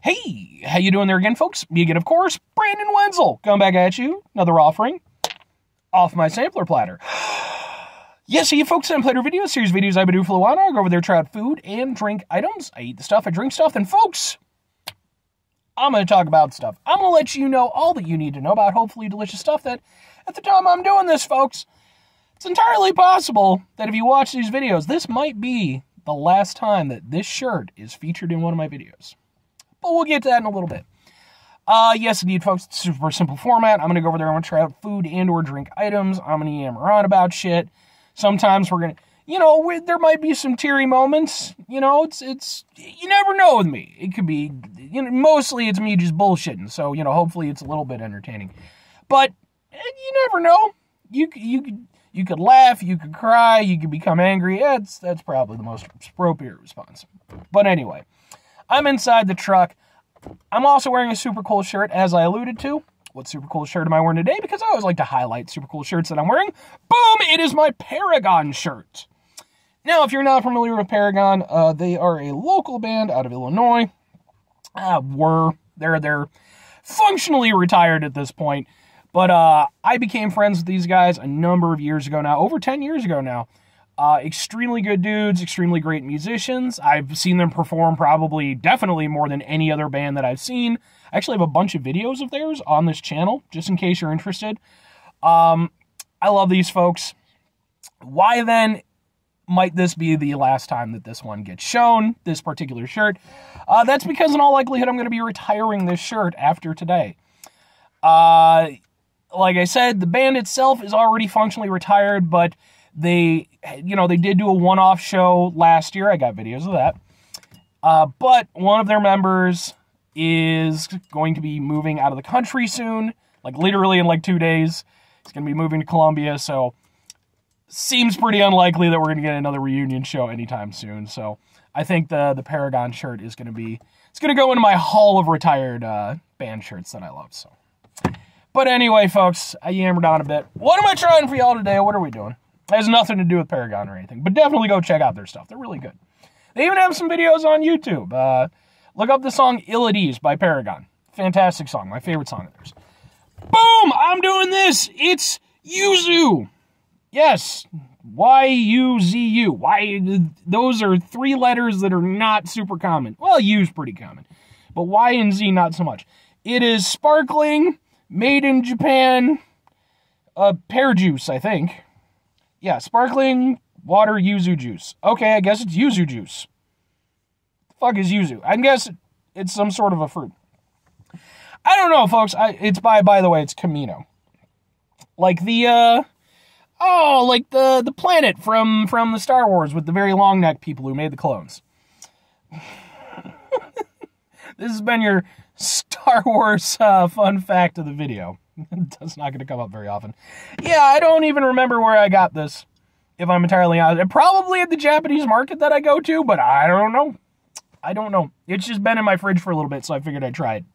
Hey, how you doing there again, folks? Me again, of course, Brandon Wenzel. Coming back at you, another offering off my sampler platter. Yes, you folks, on Platter videos, series videos I've been doing for a while now. I go over there, try out food and drink items. I eat the stuff, I drink stuff, and folks, I'm going to talk about stuff. I'm going to let you know all that you need to know about hopefully delicious stuff that, at the time I'm doing this, folks, it's entirely possible that if you watch these videos, this might be the last time that this shirt is featured in one of my videos. But we'll get to that in a little bit. Yes, indeed, folks, it's a super simple format. I'm going to go over there, I'm going to try out food and or drink items. I'm going to yammer on about shit. Sometimes we're going to, you know, there might be some teary moments. You know, it's you never know with me. It could be, you know, mostly it's me just bullshitting. So, you know, hopefully it's a little bit entertaining. But you never know. You could laugh, you could cry, you could become angry. That's probably the most appropriate response. But anyway, I'm inside the truck. I'm also wearing a super cool shirt, as I alluded to. What super cool shirt am I wearing today? Because I always like to highlight super cool shirts that I'm wearing. Boom! It is my Paragon shirt. Now, if you're not familiar with Paragon, they are a local band out of Illinois. They're functionally retired at this point. But I became friends with these guys a number of years ago now, over 10 years ago now. Extremely good dudes, extremely great musicians. I've seen them perform definitely more than any other band that I've seen. I actually have a bunch of videos of theirs on this channel, just in case you're interested. I love these folks. Why then might this be the last time that this one gets shown, this particular shirt? That's because in all likelihood I'm going to be retiring this shirt after today. Like I said, the band itself is already functionally retired, but they did do a one-off show last year. I got videos of that. But one of their members is going to be moving out of the country soon, like literally in like 2 days. He's going to be moving to Colombia, so seems pretty unlikely that we're going to get another reunion show anytime soon. So I think the Paragon shirt is going to be, it's going to go into my hall of retired band shirts that I love. So, but anyway, folks, I yammered on a bit. What am I trying for y'all today? What are we doing? It has nothing to do with Paragon or anything, but definitely go check out their stuff. They're really good. They even have some videos on YouTube. Look up the song Ill at Ease by Paragon. Fantastic song. My favorite song of theirs. Boom! I'm doing this! It's Yuzu! Yes. Y-U-Z-U. Why? Those are three letters that are not super common. Well, U's pretty common. But Y and Z, not so much. It is sparkling, made in Japan, pear juice, I think. Yeah, sparkling water yuzu juice. Okay, I guess it's yuzu juice. The fuck is yuzu? I guess it's some sort of a fruit. I don't know, folks. It's by the way, it's Kimino. Like the, like the planet from the Star Wars with the very long neck people who made the clones. This has been your Star Wars fun fact of the video. That's not going to come up very often. Yeah, I don't even remember where I got this, if I'm entirely honest. Probably at the Japanese market that I go to, but I don't know. I don't know. It's just been in my fridge for a little bit, so I figured I'd try it.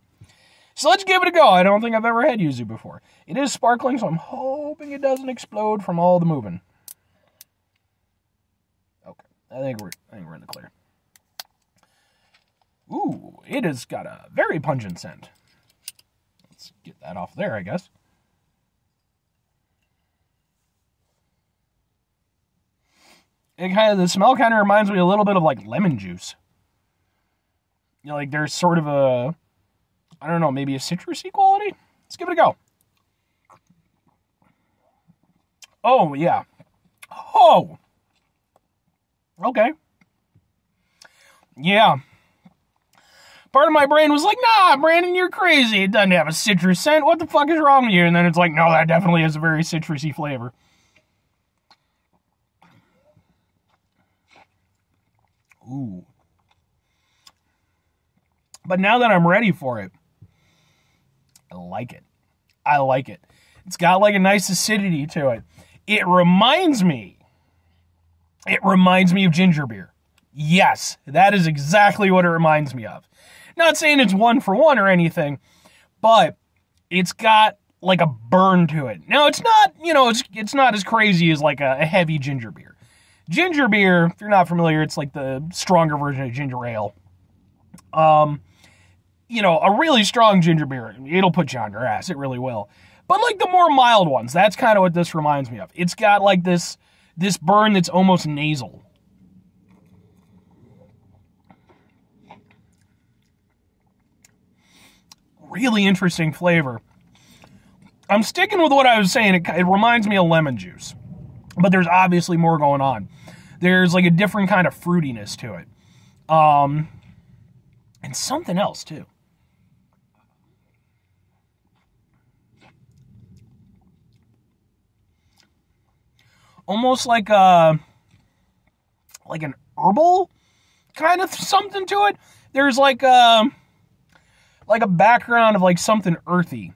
So let's give it a go. I don't think I've ever had yuzu before. It is sparkling, so I'm hoping it doesn't explode from all the moving. Okay, I think we're in the clear. Ooh, it has got a very pungent scent. Let's get that off there, I guess. The smell kind of reminds me a little bit of like lemon juice. You know, like there's sort of a, I don't know, maybe a citrusy quality? Let's give it a go. Oh, yeah. Oh! Okay. Yeah. Part of my brain was like, nah, Brandon, you're crazy. It doesn't have a citrus scent. What the fuck is wrong with you? And then it's like, no, that definitely has a very citrusy flavor. Ooh. But now that I'm ready for it, I like it. I like it. It's got like a nice acidity to it. It reminds me of ginger beer. Yes, that is exactly what it reminds me of. Not saying it's one for one or anything, but it's got like a burn to it. Now, it's not, you know, it's not as crazy as like a heavy ginger beer. Ginger beer, if you're not familiar, it's like the stronger version of ginger ale. a really strong ginger beer, it'll put you on your ass. It really will. But like the more mild ones, that's kind of what this reminds me of. It's got like this burn that's almost nasal. Really interesting flavor. I'm sticking with what I was saying. It reminds me of lemon juice. But there's obviously more going on. There's like a different kind of fruitiness to it. And something else too. Almost like an herbal kind of something to it. There's like a background of like something earthy,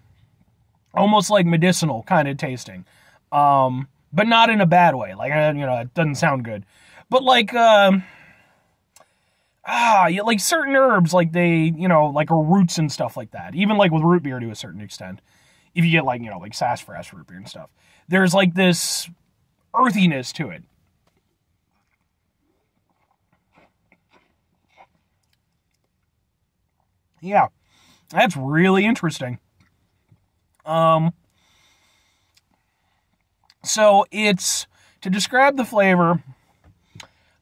almost like medicinal kind of tasting, but not in a bad way. Like, it doesn't sound good, but like like certain herbs, like they, like roots and stuff like that. Even like with root beer to a certain extent, if you get like like sassafras root beer and stuff, there's like this earthiness to it. Yeah, that's really interesting. So it's, to describe the flavor,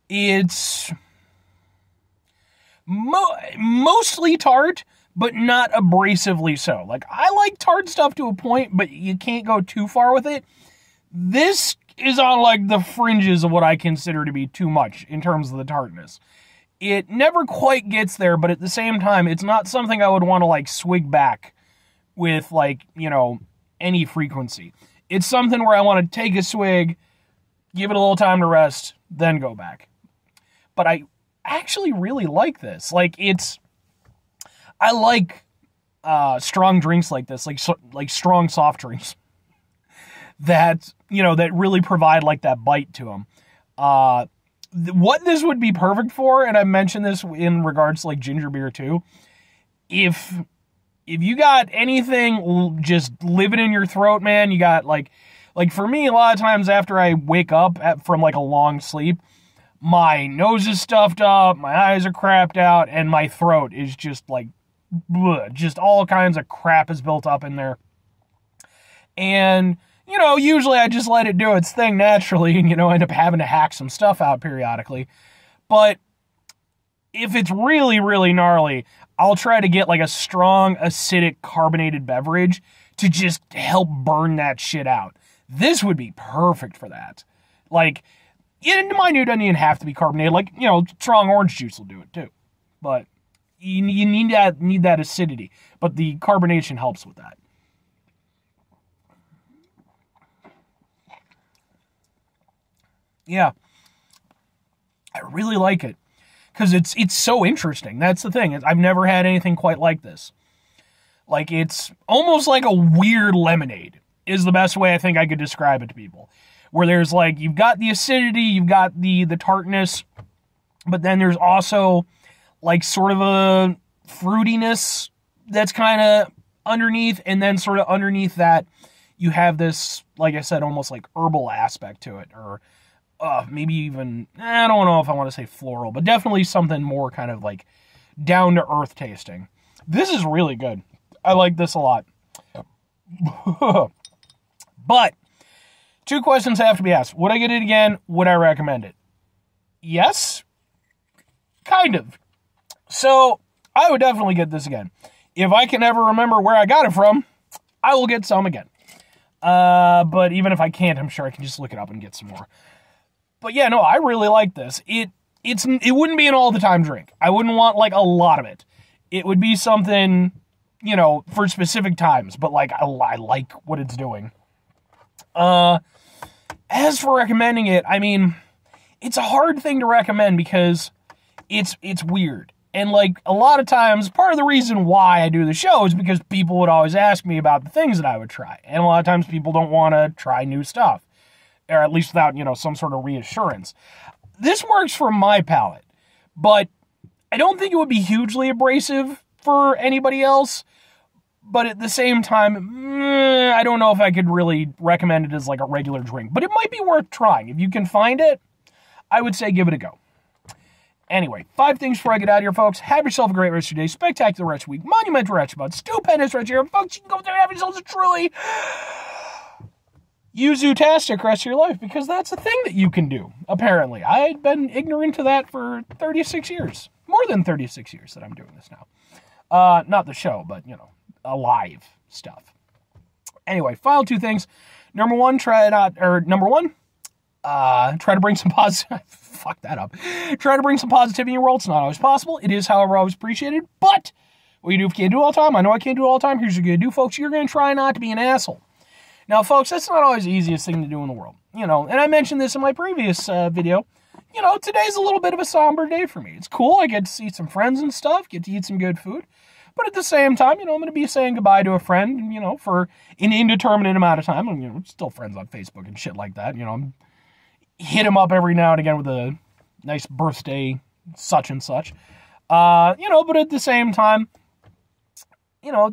it's mostly tart, but not abrasively so. Like, I like tart stuff to a point, but you can't go too far with it. This is on like the fringes of what I consider to be too much in terms of the tartness. It never quite gets there, but at the same time, it's not something I would want to like swig back with like, any frequency. It's something where I want to take a swig, give it a little time to rest, then go back. But I actually really like this. Like, I like strong drinks like this, like strong soft drinks that, that really provide like that bite to them. What this would be perfect for, and I mentioned this in regards to like ginger beer too, if you got anything just living in your throat, man, you got like for me, a lot of times after I wake up from like a long sleep, my nose is stuffed up, my eyes are crapped out, and my throat is just like, bleh, just all kinds of crap is built up in there. And, usually I just let it do its thing naturally and, end up having to hack some stuff out periodically. But if it's really, really gnarly, I'll try to get like a strong, acidic, carbonated beverage to just help burn that shit out. This would be perfect for that. Like, mind you, it doesn't even have to be carbonated. Like, strong orange juice will do it too. But you need that acidity. But the carbonation helps with that. Yeah. I really like it. Because it's so interesting. That's the thing. I've never had anything quite like this. Like, it's almost like a weird lemonade is the best way I think I could describe it to people. Where there's like, you've got the acidity, you've got the tartness, but then there's also like sort of a fruitiness that's kind of underneath, and then sort of underneath that, you have this, like I said, almost like herbal aspect to it, or maybe even, I don't know if I want to say floral, but definitely something more kind of like down-to-earth tasting. This is really good. I like this a lot. But, 2 questions have to be asked. Would I get it again? Would I recommend it? Yes. Kind of. So, I would definitely get this again. If I can ever remember where I got it from, I will get some again. But even if I can't, I'm sure I can just look it up and get some more. But yeah, no, I really like this. It wouldn't be an all-the-time drink. I wouldn't want, like, a lot of it. It would be something, for specific times. But, like, I like what it's doing. As for recommending it, I mean, it's a hard thing to recommend because it's weird. And, like, a lot of times, part of the reason why I do the show is because people would always ask me about the things that I would try. And a lot of times people don't want to try new stuff. Or at least without, some sort of reassurance. This works for my palate. But I don't think it would be hugely abrasive for anybody else. But at the same time, I don't know if I could really recommend it as, like, a regular drink. But it might be worth trying. If you can find it, I would say give it a go. Anyway, 5 things before I get out of here, folks. Have yourself a great rest of your day. Spectacular rest of your week. Monumental rest of your month. Stupendous rest of your year. Folks, you can go there and have yourselves a truly Yuzu-tastic rest of your life, because that's a thing that you can do, apparently. I had been ignorant to that for 36 years. More than 36 years that I'm doing this now. Not the show, but, you know, alive stuff. Anyway, final 2 things. Number one, try to bring some positive... Fuck that up. Try to bring some positivity in your world. It's not always possible. It is, however, always appreciated. But what you do if you can't do it all the time, I know I can't do it all the time. Here's what you're going to do, folks. You're going to try not to be an asshole. Now, folks, that's not always the easiest thing to do in the world. You know, and I mentioned this in my previous video. You know, today's a little bit of a somber day for me. It's cool. I get to see some friends and stuff, get to eat some good food. But at the same time, you know, I'm going to be saying goodbye to a friend, you know, for an indeterminate amount of time. And, you know, still friends on Facebook and shit like that. You know, I'm hit him up every now and again with a nice birthday such and such. You know, but at the same time, you know,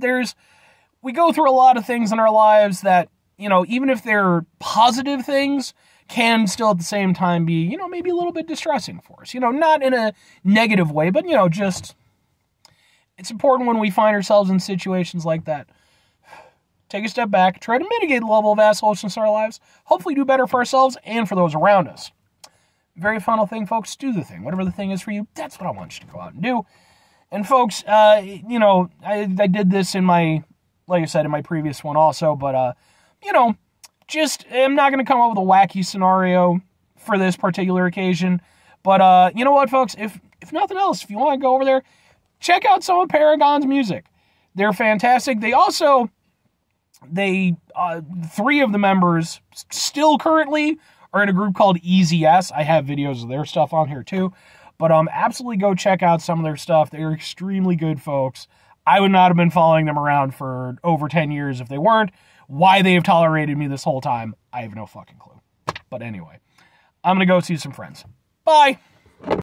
we go through a lot of things in our lives that, you know, even if they're positive things, can still at the same time be, you know, maybe a little bit distressing for us. You know, not in a negative way, but, you know, just, it's important when we find ourselves in situations like that. Take a step back, try to mitigate the level of assholishness in our lives, hopefully do better for ourselves and for those around us. Very final thing, folks, do the thing. Whatever the thing is for you, that's what I want you to go out and do. And folks, you know, I did this in my, like I said, in my previous one also, but, you know, just, I'm not going to come up with a wacky scenario for this particular occasion, but, you know what, folks, if nothing else, if you want to go over there, check out some of Paragon's music. They're fantastic. They also... 3 of the members still currently are in a group called Easy S. I have videos of their stuff on here too. But absolutely go check out some of their stuff. They're extremely good folks. I would not have been following them around for over 10 years if they weren't. Why they have tolerated me this whole time, I have no fucking clue. But anyway, I'm going to go see some friends. Bye!